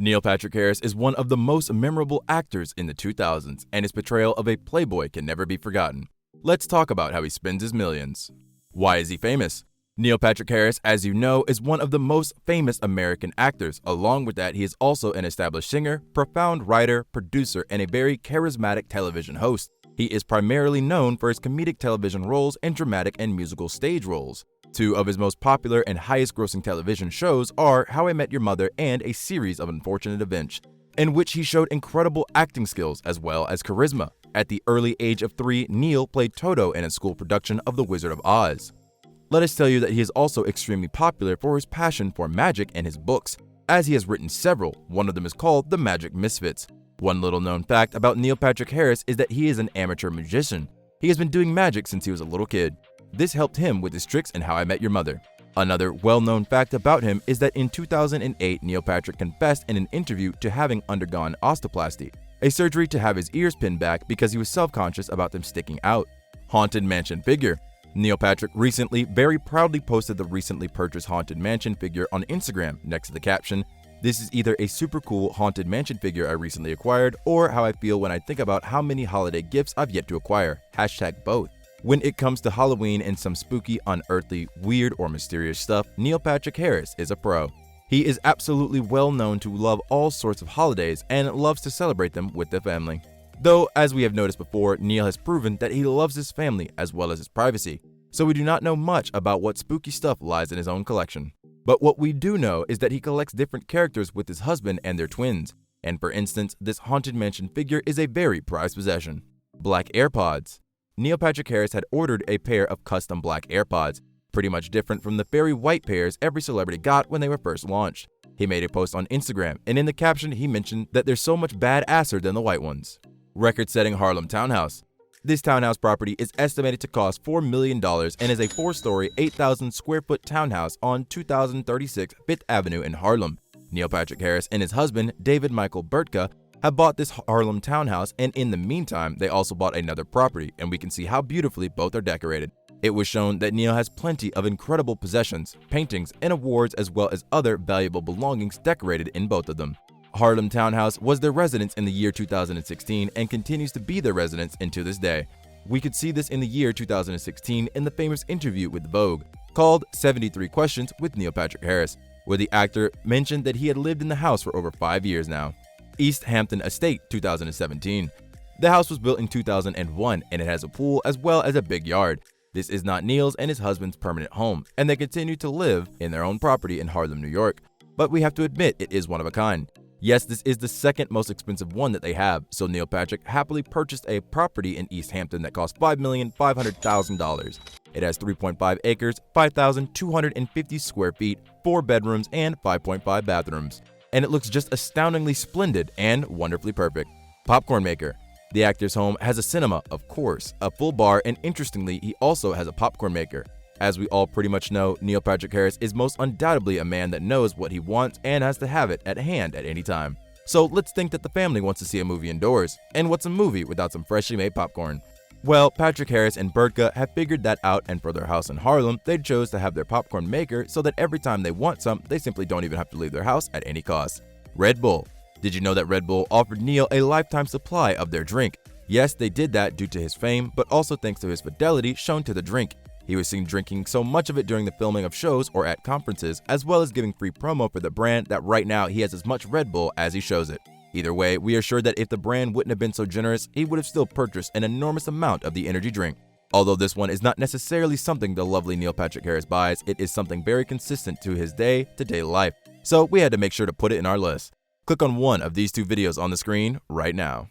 Neil Patrick Harris is one of the most memorable actors in the 2000s, and his portrayal of a playboy can never be forgotten. Let's talk about how he spends his millions. Why is he famous? Neil Patrick Harris, as you know, is one of the most famous American actors. Along with that, he is also an established singer, profound writer, producer, and a very charismatic television host. He is primarily known for his comedic television roles and dramatic and musical stage roles. Two of his most popular and highest-grossing television shows are How I Met Your Mother and A Series of Unfortunate Events, in which he showed incredible acting skills as well as charisma. At the early age of 3, Neil played Toto in a school production of The Wizard of Oz. Let us tell you that he is also extremely popular for his passion for magic and his books, as he has written several. One of them is called The Magic Misfits. One little known fact about Neil Patrick Harris is that he is an amateur magician. He has been doing magic since he was a little kid. This helped him with his tricks in How I Met Your Mother. Another well-known fact about him is that in 2008, Neil Patrick confessed in an interview to having undergone osteoplasty, a surgery to have his ears pinned back because he was self-conscious about them sticking out. Haunted Mansion Figure. Neil Patrick recently very proudly posted the recently purchased Haunted Mansion figure on Instagram next to the caption, "This is either a super cool Haunted Mansion figure I recently acquired or how I feel when I think about how many holiday gifts I've yet to acquire. #both. When it comes to Halloween and some spooky, unearthly, weird, or mysterious stuff, Neil Patrick Harris is a pro. He is absolutely well known to love all sorts of holidays and loves to celebrate them with the family. Though, as we have noticed before, Neil has proven that he loves his family as well as his privacy, so we do not know much about what spooky stuff lies in his own collection. But what we do know is that he collects different characters with his husband and their twins, and for instance, this Haunted Mansion figure is a very prized possession. Black AirPods. Neil Patrick Harris had ordered a pair of custom black AirPods, pretty much different from the fairy white pairs every celebrity got when they were first launched. He made a post on Instagram, and in the caption he mentioned that they're so much badasser than the white ones. Record-setting Harlem townhouse. This townhouse property is estimated to cost $4 million and is a 4-story, 8,000 square foot townhouse on 2036 5th Avenue in Harlem. Neil Patrick Harris and his husband, David Michael Burtka, have bought this Harlem townhouse, and in the meantime, they also bought another property, and we can see how beautifully both are decorated. It was shown that Neil has plenty of incredible possessions, paintings, and awards as well as other valuable belongings decorated in both of them. Harlem Townhouse was their residence in the year 2016 and continues to be their residence into this day. We could see this in the year 2016 in the famous interview with Vogue, called 73 Questions with Neil Patrick Harris, where the actor mentioned that he had lived in the house for over 5 years now. East Hampton Estate, 2017. The house was built in 2001 and it has a pool as well as a big yard. This is not Neil's and his husband's permanent home, and they continue to live in their own property in Harlem, New York. But we have to admit it is one of a kind. Yes, this is the second most expensive one that they have, so Neil Patrick happily purchased a property in East Hampton that cost $5,500,000. It has 3.5 acres, 5,250 square feet, 4 bedrooms, and 5.5 bathrooms. And it looks just astoundingly splendid and wonderfully perfect. Popcorn maker. The actor's home has a cinema, of course, a full bar, and interestingly, he also has a popcorn maker. As we all pretty much know, Neil Patrick Harris is most undoubtedly a man that knows what he wants and has to have it at hand at any time. So let's think that the family wants to see a movie indoors. And what's a movie without some freshly made popcorn? Well, Patrick Harris and Burtka have figured that out, and for their house in Harlem, they chose to have their popcorn maker so that every time they want some, they simply don't even have to leave their house at any cost. Red Bull. Did you know that Red Bull offered Neil a lifetime supply of their drink? Yes, they did that due to his fame, but also thanks to his fidelity shown to the drink. He was seen drinking so much of it during the filming of shows or at conferences, as well as giving free promo for the brand that right now he has as much Red Bull as he shows it. Either way, we are sure that if the brand wouldn't have been so generous, he would have still purchased an enormous amount of the energy drink. Although this one is not necessarily something the lovely Neil Patrick Harris buys, it is something very consistent to his day-to-day life. So we had to make sure to put it in our list. Click on one of these 2 videos on the screen right now.